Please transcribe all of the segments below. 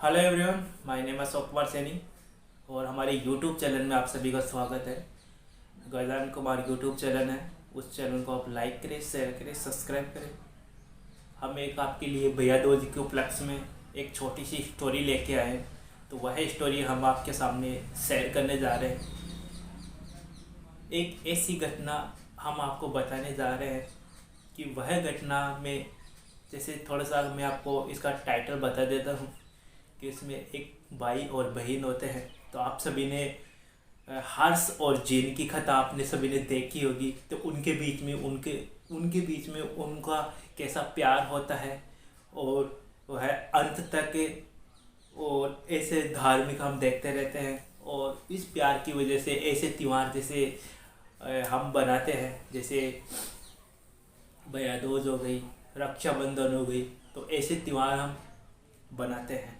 Hello everyone, my name है कुमार सैनी और हमारे यूट्यूब चैनल में आप सभी का स्वागत है। गजानन कुमार यूट्यूब चैनल है, उस चैनल को आप लाइक करें, शेयर करें, सब्सक्राइब करें। हम एक आपके लिए भैया दूज के उपलक्ष्य में एक छोटी सी स्टोरी लेके आए हैं, तो वह स्टोरी हम आपके सामने शेयर करने जा रहे हैं। एक ऐसी घटना हम आपको बताने जा रहे हैं कि वह घटना में जैसे थोड़ा सा मैं आपको इसका टाइटल बता देता हूँ कि इसमें एक भाई और बहन होते हैं। तो आप सभी ने हर्ष और जीन की कथा आपने सभी ने देखी होगी। तो उनके बीच में उनका कैसा प्यार होता है और वह अंत तक और ऐसे धार्मिक हम देखते रहते हैं। और इस प्यार की वजह से ऐसे त्यौहार जैसे हम बनाते हैं, जैसे भैया दूज हो गई, रक्षाबंधन हो गई, तो ऐसे त्यौहार हम बनाते हैं।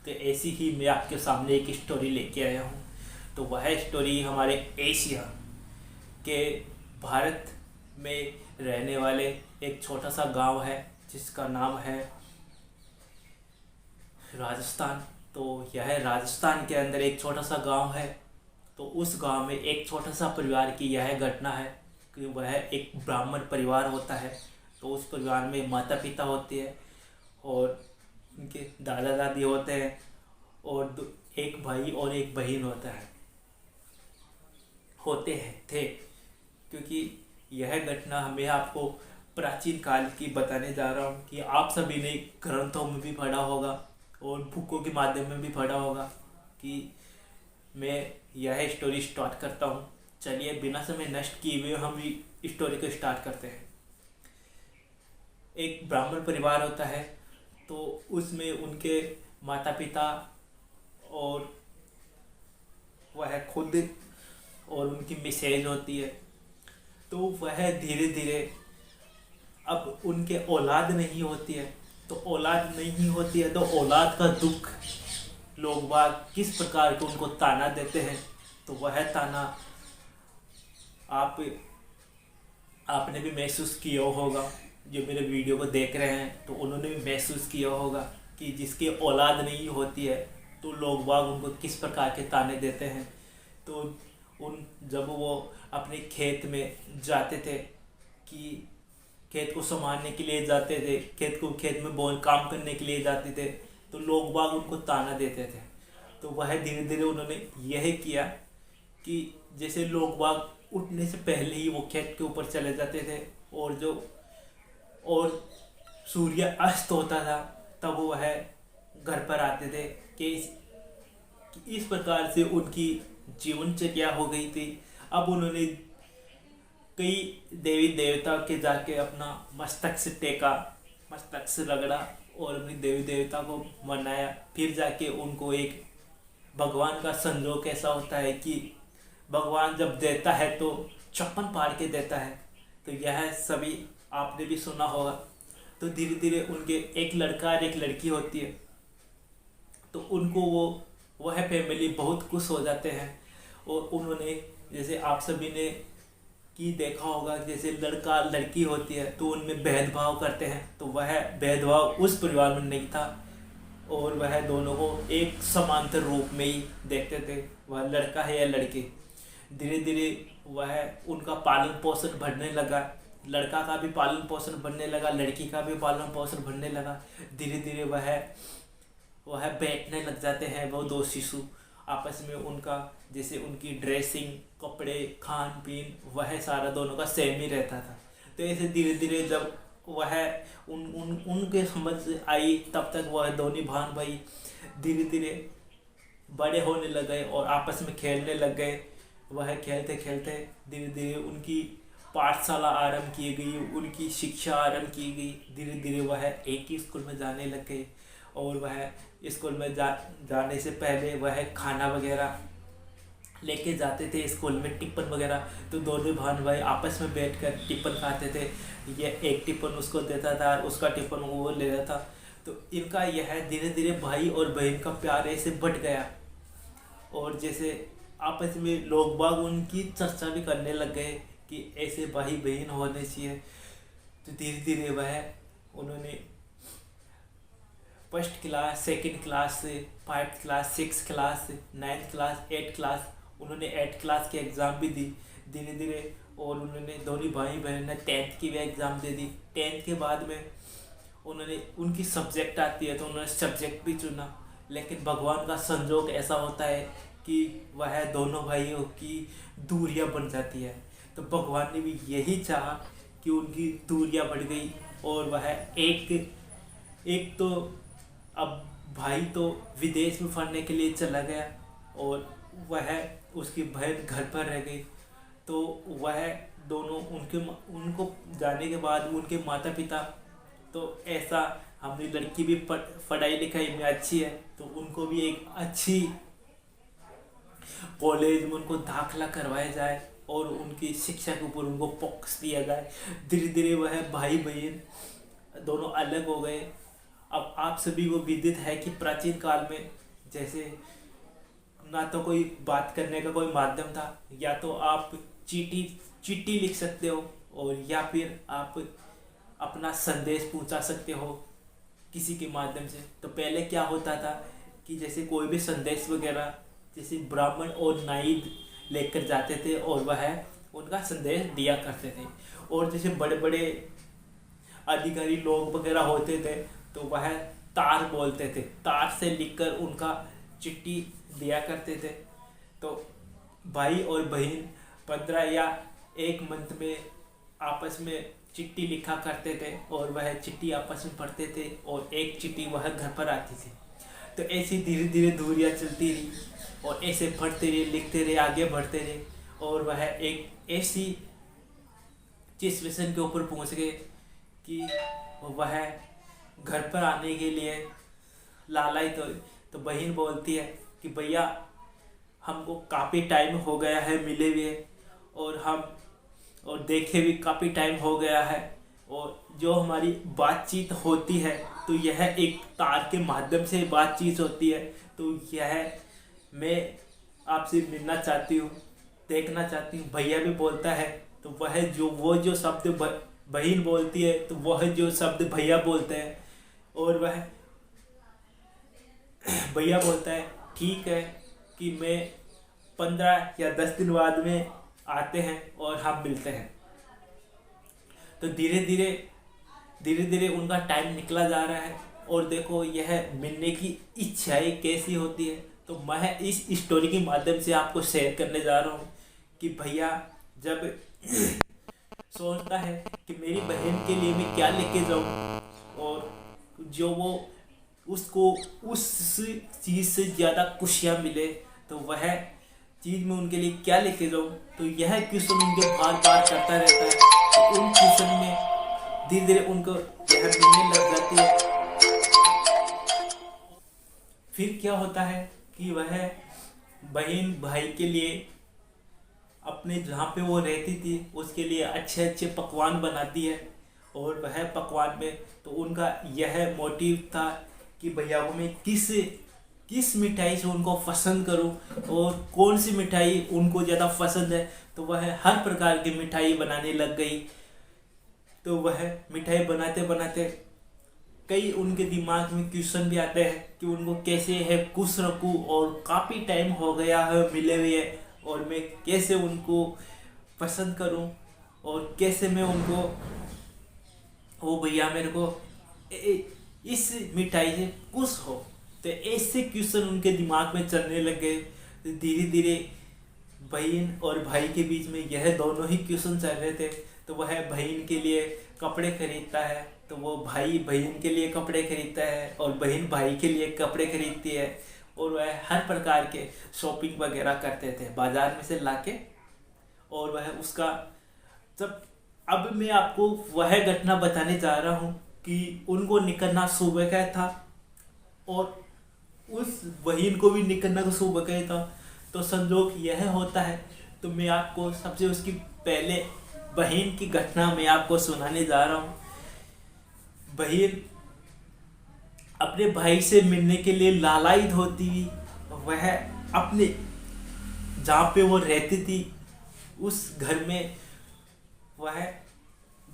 तो ऐसी ही मैं आपके सामने एक स्टोरी लेके आया हूँ। तो वह स्टोरी हमारे एशिया के भारत में रहने वाले एक छोटा सा गांव है जिसका नाम है राजस्थान। तो यह राजस्थान के अंदर एक छोटा सा गांव है। तो उस गांव में एक छोटा सा परिवार की यह घटना है कि वह एक ब्राह्मण परिवार होता है। तो उस परिवार में माता पिता होते हैं और उनके दादा दादी होते हैं और एक भाई और एक बहन होते हैं थे। क्योंकि यह घटना मैं आपको प्राचीन काल की बताने जा रहा हूँ कि आप सभी ने ग्रंथों में भी पढ़ा होगा और बुकों के माध्यम में भी पढ़ा होगा। कि मैं यह स्टोरी स्टार्ट करता हूँ। चलिए बिना समय नष्ट किए हुए हम स्टोरी को स्टार्ट करते हैं। एक ब्राह्मण परिवार होता है, तो उसमें उनके माता पिता और वह खुद और उनकी मिसेज होती है। तो वह धीरे धीरे अब उनके औलाद नहीं होती है। तो औलाद नहीं होती है तो औलाद का दुख लोग बाग किस प्रकार के उनको ताना देते हैं। तो वह ताना आपने भी महसूस किया होगा। जो मेरे वीडियो को देख रहे हैं तो उन्होंने भी महसूस किया होगा कि जिसकी औलाद नहीं होती है तो लोग बाग उनको किस प्रकार के ताने देते हैं। तो जब वो अपने खेत में जाते थे कि खेत को संभालने के लिए जाते थे, खेत में काम करने के लिए जाते थे, तो लोग बाग उनको ताना देते थे। तो वह धीरे धीरे उन्होंने यह किया कि जैसे लोग बाग उठने से पहले ही वो खेत के ऊपर चले जाते थे और सूर्य अस्त होता था तब वह घर पर आते थे। कि इस प्रकार से उनकी जीवनचर्या हो गई थी। अब उन्होंने कई देवी देवता के जाके अपना मस्तक से टेका, मस्तक से रगड़ा और अपनी देवी देवता को मनाया। फिर जाके उनको एक भगवान का संजोग ऐसा होता है कि भगवान जब देता है तो चप्पन पाड़ के देता है। तो यह सभी आपने भी सुना होगा। तो धीरे धीरे उनके एक लड़का और एक लड़की होती है। तो उनको वह फैमिली बहुत खुश हो जाते हैं। और उन्होंने जैसे आप सभी ने कि देखा होगा, जैसे लड़का लड़की होती है तो उनमें भेदभाव करते हैं। तो वह भेदभाव उस परिवार में नहीं था और वह दोनों को एक समांतर रूप में ही देखते थे, वह लड़का है या लड़की। धीरे धीरे वह उनका पालन पोषण बढ़ने लगा। लड़का का भी पालन पोषण बढ़ने लगा, लड़की का भी पालन पोषण बढ़ने लगा। धीरे धीरे वह बैठने लग जाते हैं। वो दो शिशु आपस में उनका जैसे उनकी ड्रेसिंग, कपड़े, खान पीन वह सारा दोनों का सेम ही रहता था। तो ऐसे धीरे धीरे जब वह उनके समझ आई तब तक वह दोनों बहन भाई धीरे धीरे बड़े होने लग गए और आपस में खेलने लग गए। वह खेलते खेलते धीरे धीरे उनकी पाठशाला आरंभ की गई, उनकी शिक्षा आरंभ की गई। धीरे धीरे वह एक ही स्कूल में जाने लग गए और वह स्कूल में जाने से पहले वह खाना वगैरह लेके जाते थे स्कूल में, टिफ़िन वगैरह। तो दोनों बहन भाई आपस में बैठकर टिफ़िन खाते थे। ये एक टिफ़िन उसको देता था, उसका टिफ़िन वो लेता था। तो इनका यह धीरे धीरे भाई और बहन का प्यार ऐसे बढ़ गया। और जैसे आपस में लोग बाग उनकी चर्चा भी करने लग गए कि ऐसे भाई बहन होने चाहिए। तो धीरे धीरे उन्होंने first class, second class, 5th class, 6th class, 9th class, 8th class, उन्होंने 8th क्लास की एग्ज़ाम भी दी धीरे धीरे। और उन्होंने दोनों भाई बहन ने 10th की भी एग्ज़ाम दे दी। 10th के बाद में उन्होंने उनकी सब्जेक्ट आती है तो उन्होंने सब्जेक्ट भी चुना। लेकिन भगवान का संजोग ऐसा होता है कि वह दोनों भाइयों की दूरियां बन जाती है। तो भगवान ने भी यही चाहा कि उनकी दूरियां बढ़ गई और वह एक एक तो अब भाई तो विदेश में पढ़ने के लिए चला गया और वह उसकी बहन घर पर रह गई। तो वह दोनों उनको जाने के बाद उनके माता पिता तो ऐसा, हमारी लड़की भी पढ़ाई लिखाई में अच्छी है तो उनको भी एक अच्छी कॉलेज में उनको दाखिला करवाया जाए और उनकी शिक्षा के ऊपर उनको फोकस दिया जाए। धीरे धीरे वह भाई बहन दोनों अलग हो गए। अब आप सभी को विदित है कि प्राचीन काल में जैसे ना तो कोई बात करने का कोई माध्यम था, या तो आप चिट्ठी लिख सकते हो और या फिर आप अपना संदेश पहुंचा सकते हो किसी के माध्यम से। तो पहले क्या होता था कि जैसे कोई भी संदेश वगैरह जैसे ब्राह्मण और नाइद लेकर जाते थे और वह उनका संदेश दिया करते थे। और जैसे बड़े बड़े अधिकारी लोग वगैरह होते थे तो वह तार बोलते थे, तार से लिखकर उनका चिट्ठी दिया करते थे। तो भाई और बहन 15 या 1 मंथ में आपस में चिट्ठी लिखा करते थे और वह चिट्ठी आपस में पढ़ते थे और एक चिट्ठी वह घर पर आती थी। तो ऐसी धीरे धीरे दूरियां चलती रही और ऐसे पढ़ते रहे, लिखते रहे, आगे बढ़ते रहे और वह एक ऐसी सिचुएशन के ऊपर पहुंच गए कि वह घर पर आने के लिए लालायित हो। तो बहन बोलती है कि भैया हमको काफ़ी टाइम हो गया है मिले हुए और देखे भी काफ़ी टाइम हो गया है, और जो हमारी बातचीत होती है तो यह एक तार के माध्यम से बातचीत होती है। तो यह मैं आपसे मिलना चाहती हूँ, देखना चाहती हूँ। भैया भी बोलता है तो वो जो शब्द बहन बोलती है तो वह जो शब्द भैया बोलते हैं, और वह भैया बोलता है ठीक है कि मैं 15 या 10 दिन बाद में आते हैं और हम मिलते हैं। तो धीरे धीरे उनका टाइम निकला जा रहा है और देखो यह मिलने की इच्छाएं कैसी होती है। तो मैं इस स्टोरी के माध्यम से आपको शेयर करने जा रहा हूँ कि भैया जब सोचता है कि मेरी बहन के लिए मैं क्या लेके जाऊँ, और जो वो उसको उस चीज़ से ज़्यादा खुशियाँ मिले तो वह चीज़ में उनके लिए क्या लेके जाऊँ। तो यह क्वेश्चन उनके बार बार करता रहता है। तो उन क्वेश्चन में धीरे धीरे उनको यह मिलने लग जाती है। फिर क्या होता है कि वह बहन भाई के लिए अपने जहाँ पे वो रहती थी उसके लिए अच्छे अच्छे पकवान बनाती है, और वह पकवान में तो उनका यह मोटिव था कि भैया को मैं किस मिठाई से उनको पसंद करूं और कौन सी मिठाई उनको ज़्यादा पसंद है। तो वह हर प्रकार की मिठाई बनाने लग गई। तो वह मिठाई बनाते बनाते कई उनके दिमाग में क्वेश्चन भी आते हैं कि उनको कैसे है खुश रखूं, और काफ़ी टाइम हो गया है मिले हुए और मैं कैसे उनको पसंद करूं और कैसे मैं उनको वो भैया मेरे को इस मिठाई से खुश हो। तो ऐसे क्वेश्चन उनके दिमाग में चलने लग गए। तो धीरे धीरे बहन और भाई के बीच में यह दोनों ही क्वेश्चन चल रहे थे। तो वह बहन के लिए कपड़े खरीदता है, तो वो भाई बहन के लिए कपड़े खरीदता है और बहन भाई के लिए कपड़े खरीदती है, और वह हर प्रकार के शॉपिंग वगैरह करते थे बाजार में से लाके। और वह उसका जब अब मैं आपको वह घटना बताने जा रहा हूँ कि उनको निकलना सुबह का था और उस बहन को भी निकलना तो सुबह का ही था। तो संजोग यह होता है। तो मैं आपको सबसे उसकी पहले बहन की घटना मैं आपको सुनाने जा रहा हूँ। बहन अपने भाई से मिलने के लिए लालायित होती हुई वह अपने जहाँ पे वो रहती थी उस घर में वह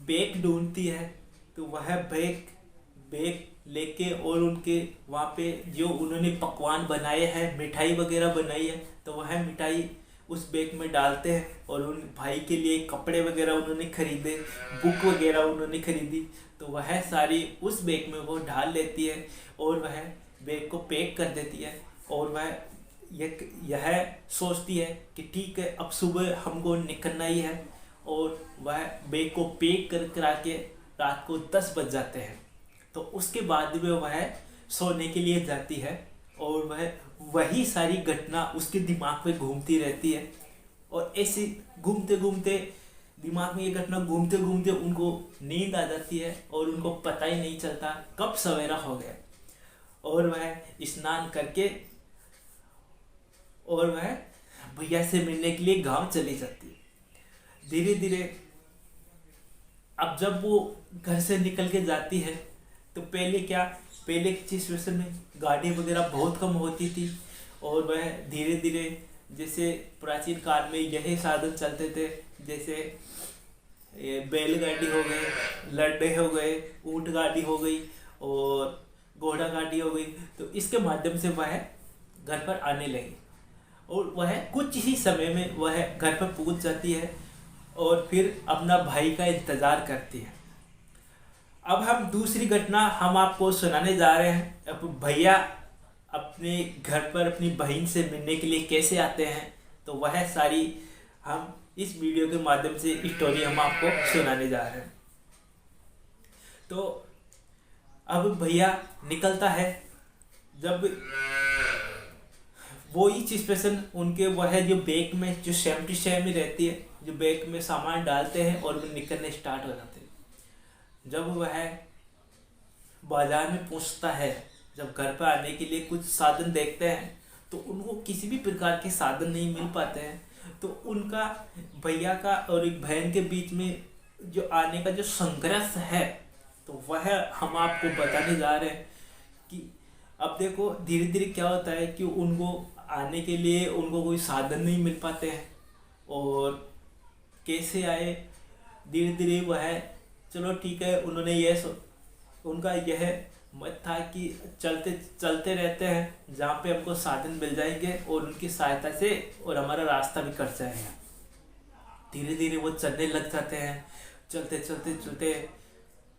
बैग ढूंढती है। तो वह बैग लेके और उनके वहाँ पे जो उन्होंने पकवान बनाए हैं, मिठाई वगैरह बनाई है, तो वह मिठाई उस बैग में डालते हैं। और उन भाई के लिए कपड़े वगैरह उन्होंने खरीदे, बुक वगैरह उन्होंने खरीदी, तो वह सारी उस बैग में वो डाल लेती है और वह बैग को पैक कर देती है। और वह यह सोचती है कि ठीक है, अब सुबह हमको निकलना ही है। और वह बैग को पैक करा के रात को 10 बज जाते हैं। तो उसके बाद में वह सोने के लिए जाती है और वह वही सारी घटना उसके दिमाग में घूमती रहती है। और ऐसे घूमते घूमते दिमाग में ये घटना घूमते घूमते उनको नींद आ जाती है और उनको पता ही नहीं चलता कब सवेरा हो गया। और वह स्नान करके और वह भैया से मिलने के लिए गांव चली जाती है। धीरे धीरे अब जब वो घर से निकल के जाती है तो पहले की सिचुएशन में गाड़ी वगैरह बहुत कम होती थी। और वह धीरे धीरे, जैसे प्राचीन काल में यही साधन चलते थे, जैसे बैलगाड़ी हो गए, लड्डे हो गए, ऊंट गाड़ी हो गई और घोड़ा गाड़ी हो गई, तो इसके माध्यम से वह घर पर आने लगी। और वह कुछ ही समय में वह घर पर पहुंच जाती है और फिर अपना भाई का इंतज़ार करती है। अब हम दूसरी घटना हम आपको सुनाने जा रहे हैं। अब भैया अपने घर पर अपनी बहन से मिलने के लिए कैसे आते हैं, तो वह सारी हम इस वीडियो के माध्यम से स्टोरी हम आपको सुनाने जा रहे हैं। तो अब भैया निकलता है, जब वो ही सिचुएशन उनके वह जो बैग में जो सेम टू सेम ही रहती है, जो बैग में सामान डालते हैं और वो निकलने स्टार्ट हो जाते हैं। जब वह बाजार में पहुंचता है, जब घर पर आने के लिए कुछ साधन देखते हैं तो उनको किसी भी प्रकार के साधन नहीं मिल पाते हैं। तो उनका भैया का और एक बहन के बीच में जो आने का जो संघर्ष है, तो वह हम आपको बताने जा रहे हैं कि अब देखो धीरे धीरे क्या होता है कि उनको आने के लिए उनको कोई साधन नहीं मिल पाते हैं। और कैसे आए, धीरे धीरे वह, चलो ठीक है, उन्होंने उनका यह मत था कि चलते चलते रहते हैं, जहाँ पे हमको साधन मिल जाएंगे और उनकी सहायता से और हमारा रास्ता भी कट जाएगा। धीरे धीरे वो चलने लग जाते हैं, चलते चलते चलते,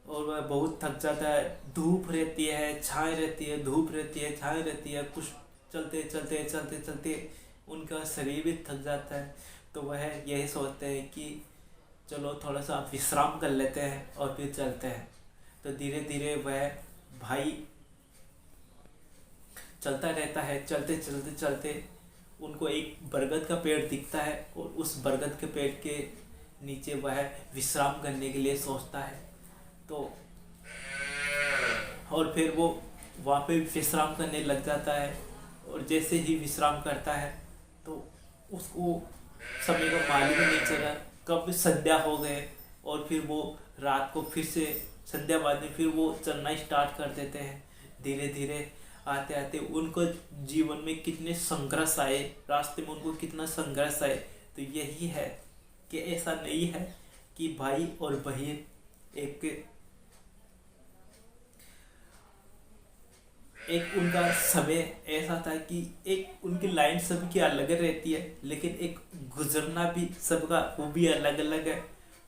और वह बहुत थक जाता है। धूप रहती है, छाँव रहती है, धूप रहती है, छाँव रहती है, कुछ चलते चलते चलते चलते उनका शरीर भी थक जाता है। तो वह यही सोचते हैं कि चलो थोड़ा सा विश्राम कर लेते हैं और फिर चलते हैं। तो धीरे धीरे वह भाई चलता रहता है, चलते चलते चलते उनको एक बरगद का पेड़ दिखता है और उस बरगद के पेड़ के नीचे वह विश्राम करने के लिए सोचता है। तो और फिर वो वहाँ पे विश्राम करने लग जाता है। और जैसे ही विश्राम करता है तो उसको समय का मालूम ही नहीं चला कब संध्या हो गए। और फिर वो रात को फिर से संध्या बाद में फिर वो चलना स्टार्ट कर देते हैं। धीरे धीरे आते आते उनको जीवन में कितने संघर्ष आए, रास्ते में उनको कितना संघर्ष आए। तो यही है कि ऐसा नहीं है कि भाई और बहन एक उनका समय ऐसा था कि एक उनकी लाइन सबकी अलग रहती है, लेकिन एक गुजरना भी सबका वो भी अलग अलग है।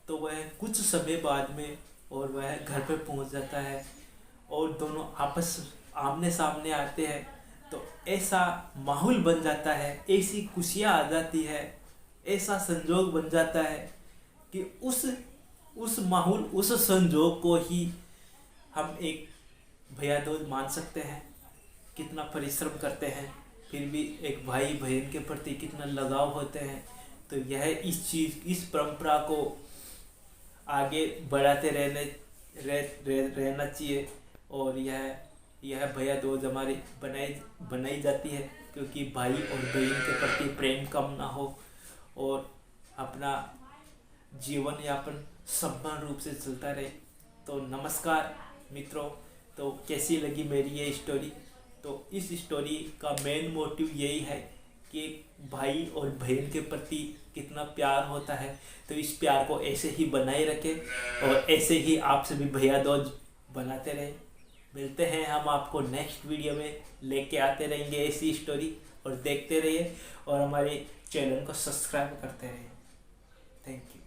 तो वह कुछ समय बाद में और वह घर पर पहुंच जाता है और दोनों आपस आमने सामने आते हैं। तो ऐसा माहौल बन जाता है, ऐसी खुशियाँ आ जाती है, ऐसा संजोग बन जाता है कि उस माहौल, उस संजोग को ही हम एक भैया दूज मान सकते हैं। कितना परिश्रम करते हैं, फिर भी एक भाई बहन के प्रति कितना लगाव होते हैं। तो यह इस परंपरा को आगे बढ़ाते रहना चाहिए। और यह भैया दूज हमारी बनाई जाती है क्योंकि भाई और बहन के प्रति प्रेम कम ना हो और अपना जीवन यापन समान रूप से चलता रहे। तो नमस्कार मित्रों, तो कैसी लगी मेरी ये स्टोरी? तो इस स्टोरी का मेन मोटिव यही है कि भाई और बहन के प्रति कितना प्यार होता है। तो इस प्यार को ऐसे ही बनाए रखें और ऐसे ही आपसे भी भैया दूज बनाते रहें। मिलते हैं हम आपको नेक्स्ट वीडियो में, लेके आते रहेंगे ऐसी स्टोरी, और देखते रहिए और हमारे चैनल को सब्सक्राइब करते रहिए। Thank you.